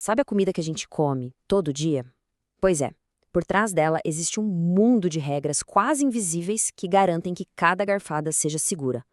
Sabe a comida que a gente come todo dia? Pois é, por trás dela existe um mundo de regras quase invisíveis que garantem que cada garfada seja segura.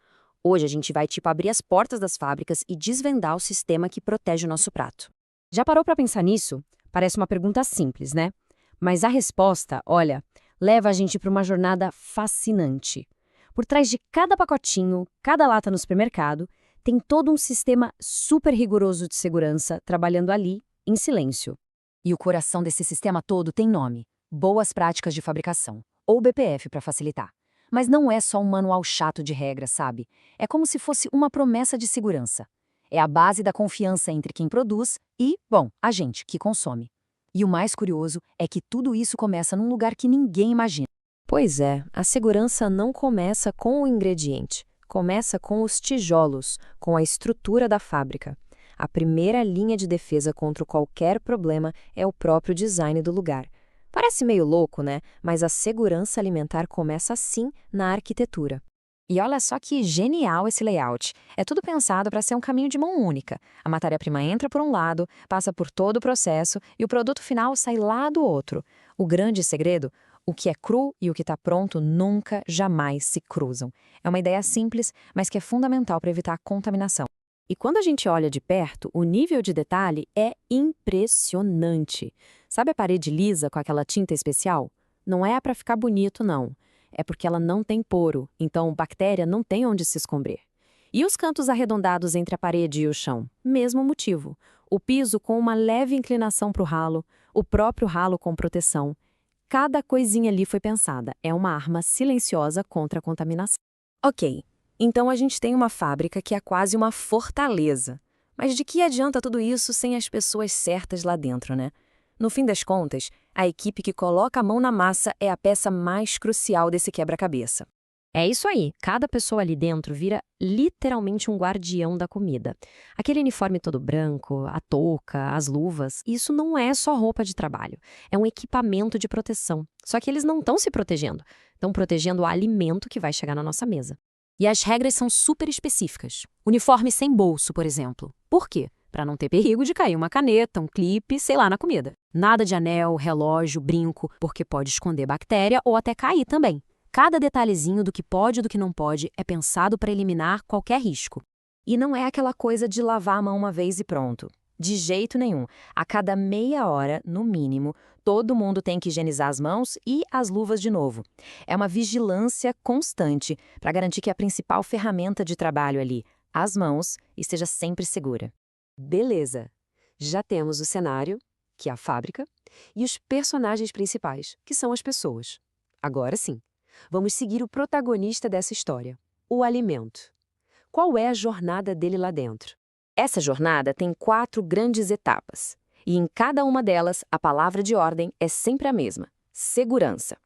Hoje a gente vai abrir as portas das fábricas e desvendar o sistema que protege o nosso prato. Já parou para pensar nisso? Parece uma pergunta simples, né? Mas a resposta, olha, leva a gente para uma jornada fascinante. Por trás de cada pacotinho, cada lata no supermercado, tem todo um sistema super rigoroso de segurança trabalhando ali, em silêncio. E o coração desse sistema todo tem nome: Boas Práticas de Fabricação, ou BPF para facilitar. Mas não é só um manual chato de regras, sabe? É como se fosse uma promessa de segurança. É a base da confiança entre quem produz e, bom, a gente que consome. E o mais curioso é que tudo isso começa num lugar que ninguém imagina. Pois é, a segurança não começa com o ingrediente, começa com os tijolos, com a estrutura da fábrica. A primeira linha de defesa contra qualquer problema é o próprio design do lugar. Parece meio louco, né? Mas a segurança alimentar começa assim na arquitetura. E olha só que genial esse layout. É tudo pensado para ser um caminho de mão única. A matéria-prima entra por um lado, passa por todo o processo e o produto final sai lá do outro. O grande segredo? O que é cru e o que está pronto nunca, jamais se cruzam. É uma ideia simples, mas que é fundamental para evitar a contaminação. E quando a gente olha de perto, o nível de detalhe é impressionante. Sabe a parede lisa com aquela tinta especial? Não é para ficar bonito, não. É porque ela não tem poro, então bactéria não tem onde se esconder. E os cantos arredondados entre a parede e o chão? Mesmo motivo. O piso com uma leve inclinação para o ralo, o próprio ralo com proteção. Cada coisinha ali foi pensada. É uma arma silenciosa contra a contaminação. Ok. Então a gente tem uma fábrica que é quase uma fortaleza. Mas de que adianta tudo isso sem as pessoas certas lá dentro, né? No fim das contas, a equipe que coloca a mão na massa é a peça mais crucial desse quebra-cabeça. É isso aí, cada pessoa ali dentro vira literalmente um guardião da comida. Aquele uniforme todo branco, a touca, as luvas, isso não é só roupa de trabalho, é um equipamento de proteção. Só que eles não estão se protegendo, estão protegendo o alimento que vai chegar na nossa mesa. E as regras são super específicas. Uniforme sem bolso, por exemplo. Por quê? Para não ter perigo de cair uma caneta, um clipe, sei lá, na comida. Nada de anel, relógio, brinco, porque pode esconder bactéria ou até cair também. Cada detalhezinho do que pode e do que não pode é pensado para eliminar qualquer risco. E não é aquela coisa de lavar a mão uma vez e pronto. De jeito nenhum. A cada meia hora, no mínimo, todo mundo tem que higienizar as mãos e as luvas de novo. É uma vigilância constante para garantir que a principal ferramenta de trabalho ali, as mãos, esteja sempre segura. Beleza. Já temos o cenário, que é a fábrica, e os personagens principais, que são as pessoas. Agora sim, vamos seguir o protagonista dessa história, o alimento. Qual é a jornada dele lá dentro? Essa jornada tem 4 grandes etapas, e em cada uma delas a palavra de ordem é sempre a mesma: segurança.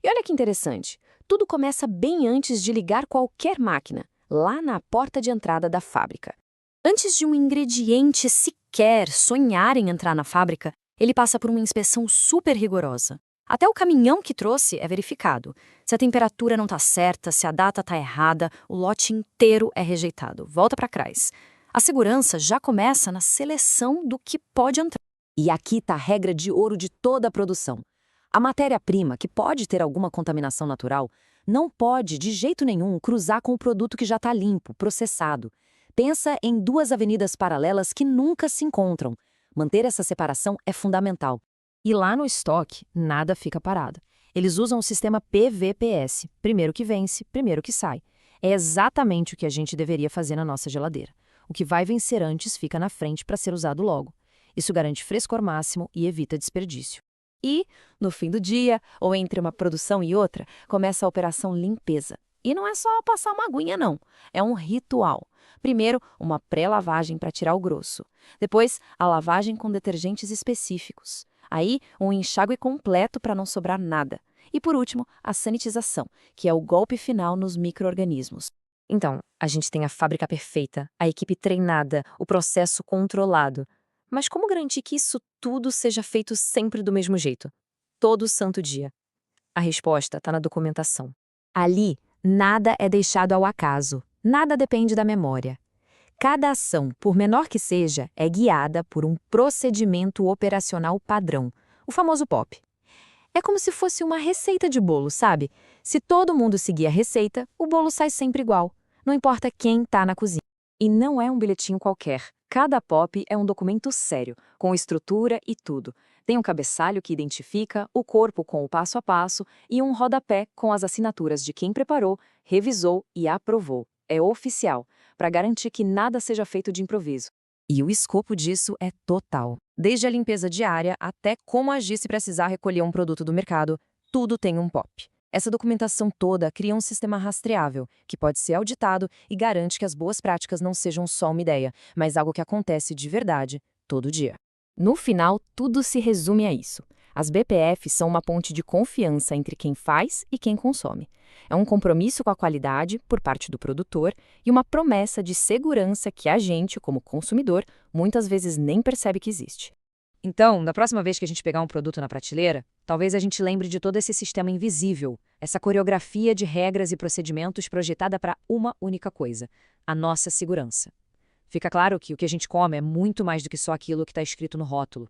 E olha que interessante, tudo começa bem antes de ligar qualquer máquina, lá na porta de entrada da fábrica. Antes de um ingrediente sequer sonhar em entrar na fábrica, ele passa por uma inspeção super rigorosa. Até o caminhão que trouxe é verificado. Se a temperatura não está certa, se a data está errada, o lote inteiro é rejeitado. Volta para trás. A segurança já começa na seleção do que pode entrar. E aqui está a regra de ouro de toda a produção. A matéria-prima, que pode ter alguma contaminação natural, não pode, de jeito nenhum, cruzar com o produto que já está limpo, processado. Pensa em 2 avenidas paralelas que nunca se encontram. Manter essa separação é fundamental. E lá no estoque, nada fica parado. Eles usam o sistema PVPS, primeiro que vence, primeiro que sai. É exatamente o que a gente deveria fazer na nossa geladeira. O que vai vencer antes fica na frente para ser usado logo. Isso garante frescor máximo e evita desperdício. E, no fim do dia, ou entre uma produção e outra, começa a operação limpeza. E não é só passar uma aguinha, não. É um ritual. Primeiro, uma pré-lavagem para tirar o grosso. Depois, a lavagem com detergentes específicos. Aí, um enxágue completo para não sobrar nada. E, por último, a sanitização, que é o golpe final nos micro-organismos. Então, a gente tem a fábrica perfeita, a equipe treinada, o processo controlado. Mas como garantir que isso tudo seja feito sempre do mesmo jeito? Todo santo dia. A resposta está na documentação. Ali, nada é deixado ao acaso, nada depende da memória. Cada ação, por menor que seja, é guiada por um procedimento operacional padrão, o famoso POP. É como se fosse uma receita de bolo, sabe? Se todo mundo seguir a receita, o bolo sai sempre igual. Não importa quem está na cozinha. E não é um bilhetinho qualquer. Cada POP é um documento sério, com estrutura e tudo. Tem um cabeçalho que identifica, o corpo com o passo a passo e um rodapé com as assinaturas de quem preparou, revisou e aprovou. É oficial, para garantir que nada seja feito de improviso. E o escopo disso é total. Desde a limpeza diária até como agir se precisar recolher um produto do mercado, tudo tem um POP. Essa documentação toda cria um sistema rastreável, que pode ser auditado e garante que as boas práticas não sejam só uma ideia, mas algo que acontece de verdade, todo dia. No final, tudo se resume a isso. As BPFs são uma ponte de confiança entre quem faz e quem consome. É um compromisso com a qualidade, por parte do produtor, e uma promessa de segurança que a gente, como consumidor, muitas vezes nem percebe que existe. Então, da próxima vez que a gente pegar um produto na prateleira, talvez a gente lembre de todo esse sistema invisível, essa coreografia de regras e procedimentos projetada para uma única coisa: a nossa segurança. Fica claro que o que a gente come é muito mais do que só aquilo que está escrito no rótulo.